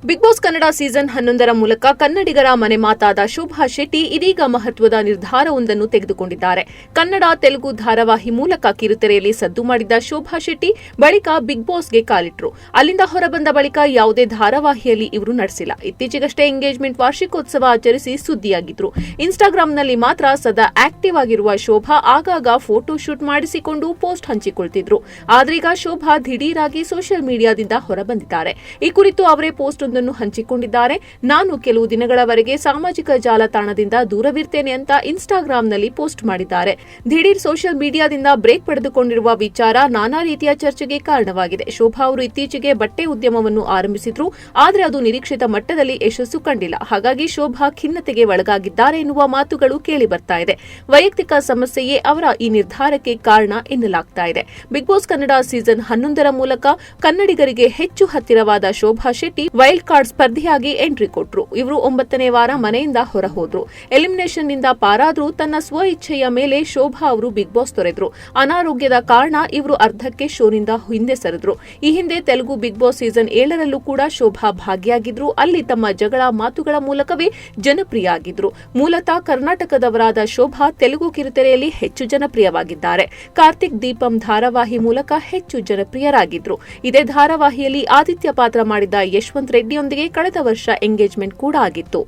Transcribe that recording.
Big Boss Kannada season 11ರ ಮೂಲಕ ಕನ್ನಡಿಗರ ಮನೆ ಮಾತಾದ ಶೋಭಾ ಶೆಟ್ಟಿ ಇದೀಗ ಮಹತ್ವದ ನಿರ್ಧಾರವೊಂದನ್ನು ತೆಗೆದುಕೊಂಡಿದ್ದಾರೆ. ಕನ್ನಡ ತೆಲುಗು ಧಾರಾವಾಹಿ ಮೂಲಕ ಕಿರುತೆರೆಯಲ್ಲಿ ಸದ್ದು ಮಾಡಿದ್ದ ಶೋಭಾ ಶೆಟ್ಟಿ ಬಳಿಕ ಬಿಗ್ ಬಾಸ್ಗೆ ಕಾಲಿಟ್ರು. ಅಲ್ಲಿಂದ ಹೊರಬಂದ ಬಳಿಕ ಯಾವುದೇ ಧಾರಾವಾಹಿಯಲ್ಲಿ ಇವರು ನಡೆಸಿಲ್ಲ. ಇತ್ತೀಚೆಗಷ್ಟೇ ಎಂಗೇಜ್ಮೆಂಟ್ ವಾರ್ಷಿಕೋತ್ಸವ ಆಚರಿಸಿ ಸುದ್ದಿಯಾಗಿದ್ರು. ಇನ್ಸ್ಟಾಗ್ರಾಂನಲ್ಲಿ ಮಾತ್ರ ಸದಾ ಆಕ್ಟಿವ್ ಆಗಿರುವ ಶೋಭಾ ಆಗಾಗ ಫೋಟೋ ಶೂಟ್ ಮಾಡಿಸಿಕೊಂಡು ಪೋಸ್ಟ್ ಹಂಚಿಕೊಳ್ತಿದ್ರು. ಆದ್ರೀಗ ಶೋಭಾ ದಿಢೀರಾಗಿ ಸೋಷಿಯಲ್ ಮೀಡಿಯಾದಿಂದ ಹೊರಬಂದಿದ್ದಾರೆ. ಈ ಕುರಿತು ಅವರೇ ಪೋಸ್ಟ್ ಹಂಚಿಕೊಂಡಿದ್ದಾರೆ. ನಾನು ಕೆಲವು ದಿನಗಳವರೆಗೆ ಸಾಮಾಜಿಕ ಜಾಲತಾಣದಿಂದ ದೂರವಿರ್ತೇನೆ ಅಂತ ಇನ್ಸ್ಟಾಗ್ರಾಂನಲ್ಲಿ ಪೋಸ್ಟ್ ಮಾಡಿದ್ದಾರೆ. ದಿಢೀರ್ ಸೋಷಿಯಲ್ ಮೀಡಿಯಾದಿಂದ ಬ್ರೇಕ್ ಪಡೆದುಕೊಂಡಿರುವ ವಿಚಾರ ನಾನಾ ರೀತಿಯ ಚರ್ಚೆಗೆ ಕಾರಣವಾಗಿದೆ. ಶೋಭಾ ಅವರು ಇತ್ತೀಚೆಗೆ ಬಟ್ಟೆ ಉದ್ಯಮವನ್ನು ಆರಂಭಿಸಿದ್ರು. ಆದರೆ ಅದು ನಿರೀಕ್ಷಿತ ಮಟ್ಟದಲ್ಲಿ ಯಶಸ್ಸು ಕಂಡಿಲ್ಲ. ಹಾಗಾಗಿ ಶೋಭಾ ಖಿನ್ನತೆಗೆ ಒಳಗಾಗಿದ್ದಾರೆ ಎನ್ನುವ ಮಾತುಗಳು ಕೇಳಿ ಬರ್ತಾ ಇದೆ. ವೈಯಕ್ತಿಕ ಸಮಸ್ಯೆಯೇ ಅವರ ಈ ನಿರ್ಧಾರಕ್ಕೆ ಕಾರಣ ಎನ್ನಲಾಗ್ತಾ ಇದೆ. ಬಿಗ್ ಬಾಸ್ ಕನ್ನಡ ಸೀಸನ್ 11ರ ಮೂಲಕ ಕನ್ನಡಿಗರಿಗೆ ಹೆಚ್ಚು ಹತ್ತಿರವಾದ ಶೋಭಾ ಶೆಟ್ಟಿ ವೈಲ್ಡ್ ಕಾರ್ಡ್ ಸ್ಪರ್ಧಿಯಾಗಿ ಎಂಟ್ರಿ ಕೊಟ್ರು. ಇವರು 9ನೇ ವಾರ ಮನೆಯಿಂದ ಹೊರಹೋದ್ರು. ಎಲಿಮಿನೇಷನ್ ನಿಂದ ಪಾರಾದ್ರೂ ತನ್ನ ಸ್ವ ಇಚ್ಛೆಯ ಮೇಲೆ ಶೋಭಾ ಅವರು ಬಿಗ್ ಬಾಸ್ ತೊರೆದ್ರು. ಅನಾರೋಗ್ಯದ ಕಾರಣ ಇವರು ಅರ್ಧಕ್ಕೆ ಶೋನಿಂದ ಹಿಂದೆ ಸರಿದ್ರು. ಈ ಹಿಂದೆ ತೆಲುಗು ಬಿಗ್ ಬಾಸ್ ಸೀಸನ್ 7ರಲ್ಲೂ ಕೂಡ ಶೋಭಾ ಭಾಗಿಯಾಗಿದ್ರು. ಅಲ್ಲಿ ತಮ್ಮ ಜಗಳ ಮಾತುಗಳ ಮೂಲಕವೇ ಜನಪ್ರಿಯ ಆಗಿದ್ರು. ಮೂಲತಃ ಕರ್ನಾಟಕದವರಾದ ಶೋಭಾ ತೆಲುಗು ಕಿರುತೆರೆಯಲ್ಲಿ ಹೆಚ್ಚು ಜನಪ್ರಿಯವಾಗಿದ್ದಾರೆ. ಕಾರ್ತಿಕ್ ದೀಪಂ ಧಾರಾವಾಹಿ ಮೂಲಕ ಹೆಚ್ಚು ಜನಪ್ರಿಯರಾಗಿದ್ರು. ಇದೇ ಧಾರಾವಾಹಿಯಲ್ಲಿ ಆದಿತ್ಯ ಪಾತ್ರ ಮಾಡಿದ ಯಶವಂತ್ ರೆಡ್ಡಿಯೊಂದಿಗೆ ಕಳೆದ ವರ್ಷ ಎಂಗೇಜ್ಮೆಂಟ್ ಕೂಡ ಆಗಿತ್ತು.